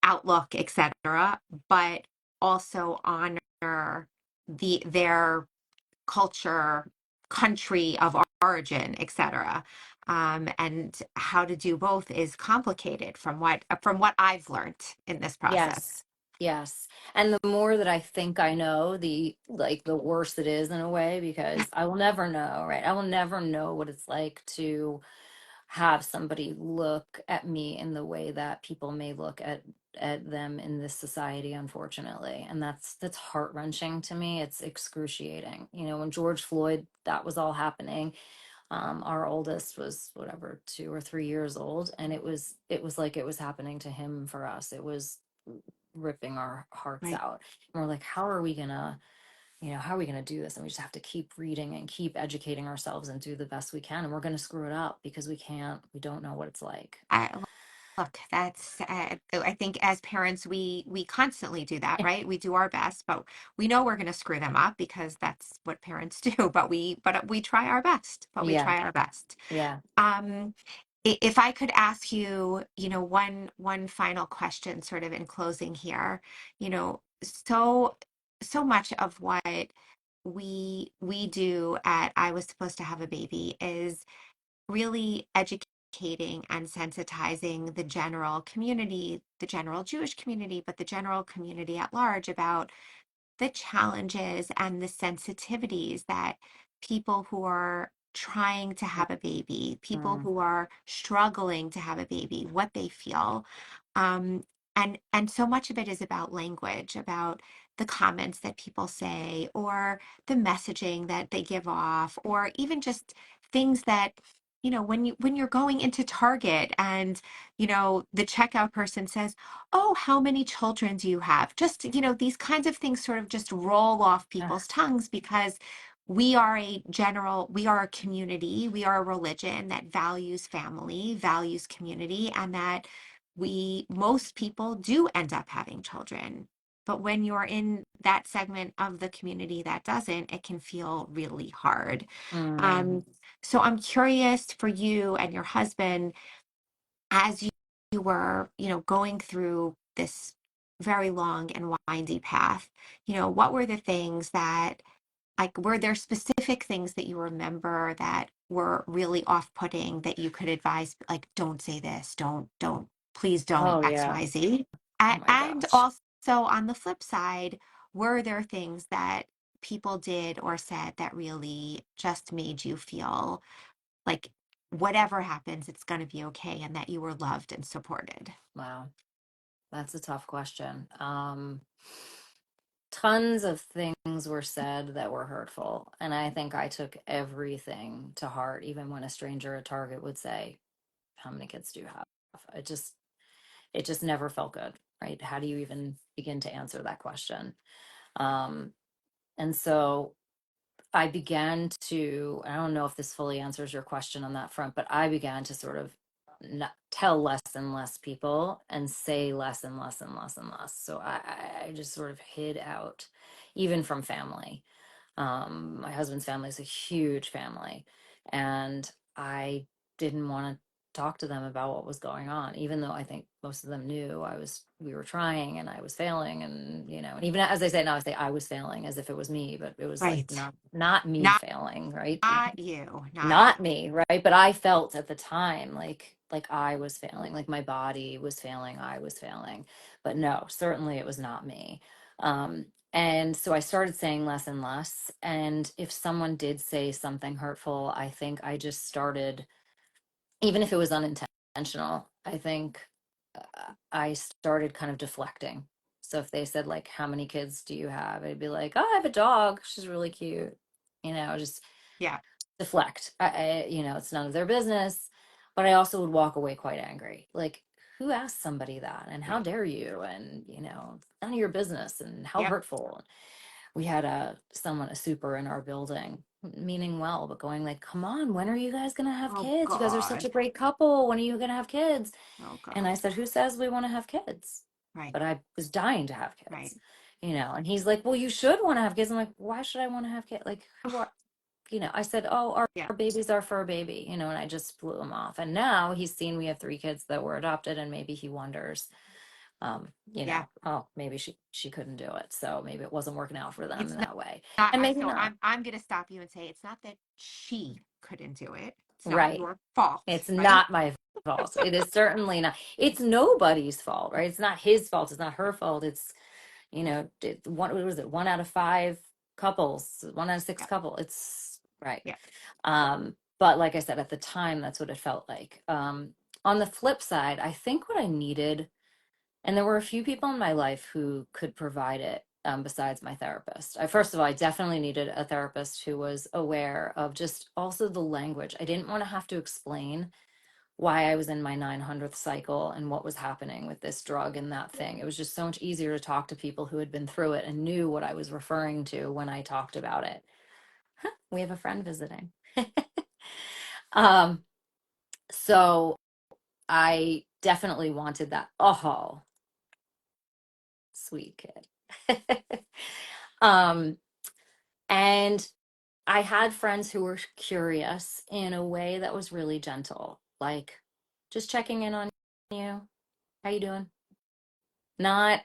outlook, etc., but also honor their culture, country of origin, etc. And how to do both is complicated from what I've learned in this process. Yes. Yes. And the more that I think I know, the worse it is in a way, because I will never know, right? I will never know what it's like to have somebody look at me in the way that people may look at them in this society, unfortunately. And that's heart-wrenching to me. It's excruciating. When George Floyd, that was all happening, our oldest was whatever 2 or 3 years old, and it was like it was happening to him for us. It was ripping our hearts Right. out. And we're like, how are we gonna do this? And we just have to keep reading and keep educating ourselves and do the best we can. And we're gonna screw it up because we don't know what it's like. I look, that's I think as parents we constantly do that, right? We do our best, but we know we're going to screw them up because that's what parents do. But we try our best. But we Yeah, try our best. yeah. Um, if I could ask you, one final question, sort of in closing here, so so much of what we do at I Was Supposed to Have a Baby is really educating and sensitizing the general community, the general Jewish community, but the general community at large about the challenges and the sensitivities that people who are trying to have a baby, people Mm. who are struggling to have a baby, what they feel. Um, and so much of it is about language, about the comments that people say, or the messaging that they give off, or even just things that, when you're going into Target and, the checkout person says, "Oh, how many children do you have?" Just, these kinds of things sort of just roll off people's tongues because we are a community, we are a religion that values family, values community, and that most people do end up having children. But when you're in that segment of the community that doesn't, it can feel really hard. Mm. Um, so I'm curious for you and your husband, as you were, going through this very long and windy path, what were the things that, like, were there specific things that you remember that were really off-putting that you could advise, like, don't say this, please don't Oh X, yeah. Y, Z? Oh my And gosh. also on the flip side, were there things that people did or said that really just made you feel like whatever happens, it's going to be okay and that you were loved and supported? Wow. That's a tough question. Tons of things were said that were hurtful, and I think I took everything to heart, even when a stranger at Target would say, "How many kids do you have?" It just never felt good, right? How do you even begin to answer that question? Um, and so I began to, I don't know if this fully answers your question on that front, but I began to sort of not tell less and less people and say less and less and less and less. So I just sort of hid out, even from family. My husband's family is a huge family, and I didn't want to talk to them about what was going on, even though I think most of them knew we were trying and I was failing, and and even as I say now, I say I was failing as if it was me, but it was like Right. not me Not failing, right? you, not you. Not me, right? But I felt at the time like I was failing, like my body was failing, I was failing. But no, certainly it was not me. And so I started saying less and less. And if someone did say something hurtful, I think I just started, even if it was unintentional, I think I started kind of deflecting. So if they said, like, how many kids do you have? I'd be like, oh, I have a dog. She's really cute. Just Yeah. deflect. It's none of their business. But I also would walk away quite angry. Like, who asked somebody that? And how Right. dare you? And, none of your business, and how Yep. hurtful. We had a super in our building, meaning well, but going like, come on, when are you guys going to have Oh kids? You guys are such God. a great couple. When are you going to have kids? Oh And I God. said, who says we want to have kids? Right. But I was dying to have Right. kids, and he's like, well, you should want to have kids. I'm like, why should I want to have kids? Like, who are, I said, oh, Yeah. our baby's our fur baby, and I just blew him off. And now he's seen we have 3 kids that were adopted, and maybe he wonders, Yeah. oh, maybe she couldn't do it. So maybe it wasn't working out for them It's in not, that way. not And I maybe so not. I'm gonna stop you and say it's not that she couldn't do it. It's not Right. your fault, It's right? not my fault. It is certainly not. It's nobody's fault, right? It's not his fault. It's not her fault. It's, what was it? 1 out of 5 couples, 1 out of 6 Yeah. couple. It's right. Yeah. But like I said, at the time, that's what it felt like. On the flip side, I think what I needed, and there were a few people in my life who could provide it, besides my therapist. First of all, I definitely needed a therapist who was aware of just also the language. I didn't want to have to explain why I was in my 900th cycle and what was happening with this drug and that thing. It was just so much easier to talk to people who had been through it and knew what I was referring to when I talked about it. We have a friend visiting. um, so I definitely wanted that. Oh, sweet kid. um, and I had friends who were curious in a way that was really gentle, like just checking in on you. How you doing? Not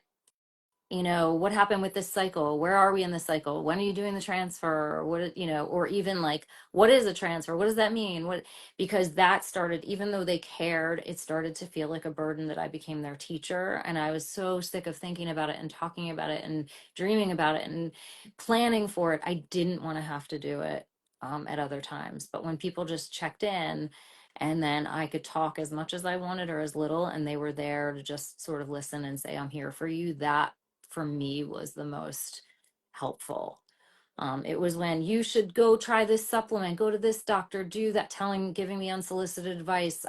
what happened with this cycle? Where are we in the cycle? When are you doing the transfer? Or even like, what is a transfer? What does that mean? Because that started, even though they cared, it started to feel like a burden that I became their teacher. And I was so sick of thinking about it and talking about it and dreaming about it and planning for it. I didn't want to have to do it at other times. But when people just checked in, and then I could talk as much as I wanted or as little, and they were there to just sort of listen and say, I'm here for you. That for me was the most helpful. It was when you should go try this supplement, go to this doctor, do that, giving me unsolicited advice.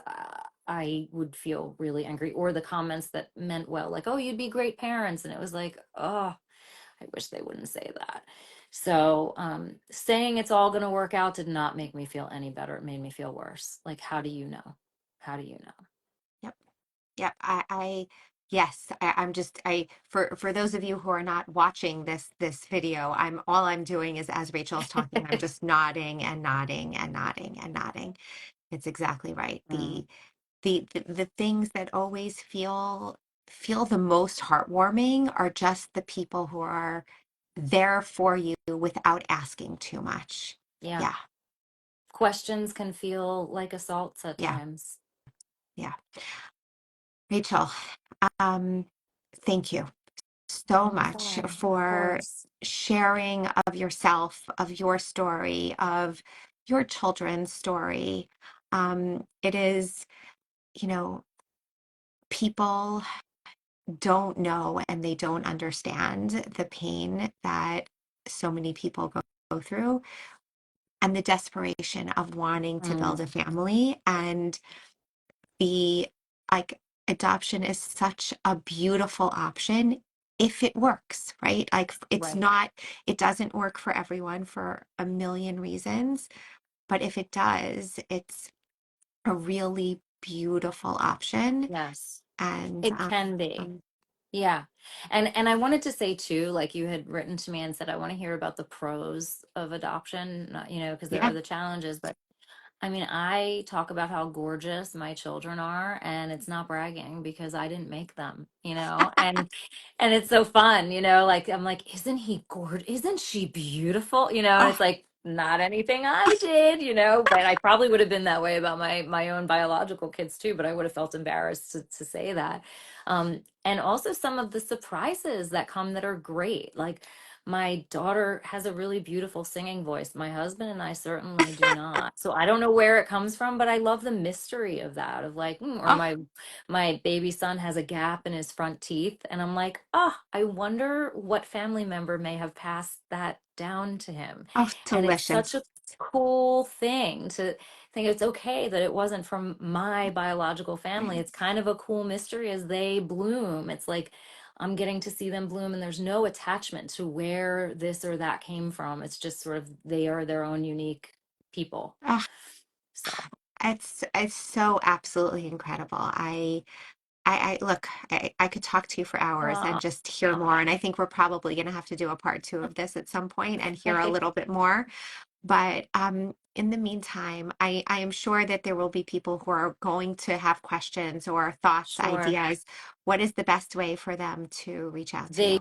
I would feel really angry, or the comments that meant well, like, oh, you'd be great parents. And it was like, oh, I wish they wouldn't say that. So saying it's all going to work out did not make me feel any better. It made me feel worse. Like, how do you know? How do you know? Yep. Yep. Yes, I'm just, for those of you who are not watching this video, all I'm doing is as Rachel's talking, I'm just nodding and nodding and nodding and nodding. It's exactly right. Mm, The things that always feel the most heartwarming are just the people who are there for you without asking too much. yeah. Yeah, Questions can feel like assaults at yeah, times. yeah. Rachel, um, thank you so much Sure, of for course. sharing of yourself, of your story, of your children's story. It is, you know, people don't know and they don't understand the pain that so many people go through and the desperation of wanting to build a Mm, family. And the like adoption is such a beautiful option if it works, right? Like it's right. not, it doesn't work for everyone for a million reasons, but if it does, it's a really beautiful option. Yes, And it can be. um, Yeah. And I wanted to say too, like you had written to me and said, I want to hear about the pros of adoption, not, because there are yeah. the challenges, but I mean, I talk about how gorgeous my children are, and it's not bragging because I didn't make them, and it's so fun, like I'm like, isn't he gorgeous? Isn't she beautiful? And Oh, it's like not anything I did, but I probably would have been that way about my own biological kids too, but I would have felt embarrassed to say that. And also some of the surprises that come that are great, like my daughter has a really beautiful singing voice. My husband and I certainly do not. So I don't know where it comes from, but I love the mystery of that, of like, or oh, my baby son has a gap in his front teeth, and I'm like, oh, I wonder what family member may have passed that down to him. oh, And it's delicious. such a cool thing to think it's okay that it wasn't from my biological family. It's kind of a cool mystery as they bloom. It's like I'm getting to see them bloom, and there's no attachment to where this or that came from. It's just sort of they are their own unique people. Oh, So, it's so absolutely incredible. I look, I could talk to you for hours and uh, just hear more. And I think we're probably going to have to do a part two of this at some point and hear a little bit more. But in the meantime, I am sure that there will be people who are going to have questions or thoughts, sure. ideas. What is the best way for them to reach out to They you?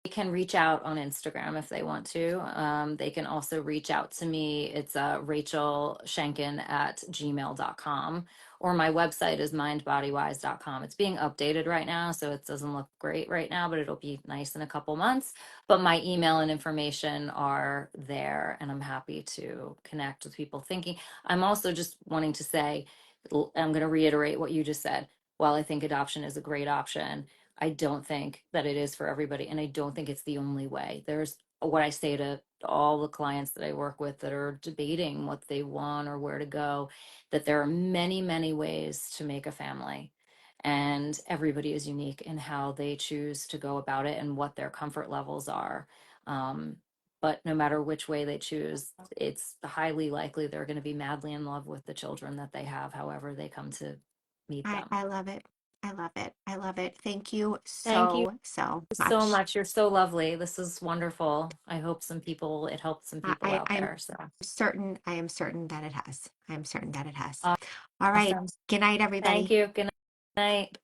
can reach out on Instagram if they want to. They can also reach out to me. It's Rachel Shanken at gmail.com, or my website is mindbodywise.com. It's being updated right now, so it doesn't look great right now, but it'll be nice in a couple months. But my email and information are there, and I'm happy to connect with people thinking. I'm also just wanting to say, I'm going to reiterate what you just said. While I think adoption is a great option, I don't think that it is for everybody. And I don't think it's the only way. There's what I say to all the clients that I work with that are debating what they want or where to go, that there are many, many ways to make a family. And everybody is unique in how they choose to go about it and what their comfort levels are. Um, but no matter which way they choose, it's highly likely they're going to be madly in love with the children that they have, however they come to meet them. I love it. I love it. I love it. Thank you Thank you so so much. much. You're so lovely. This is wonderful. I hope it helped some people out I'm there. So certain, I am certain that it has. I am certain that it has. All right. awesome. Good night, Thank everybody. you. Good night.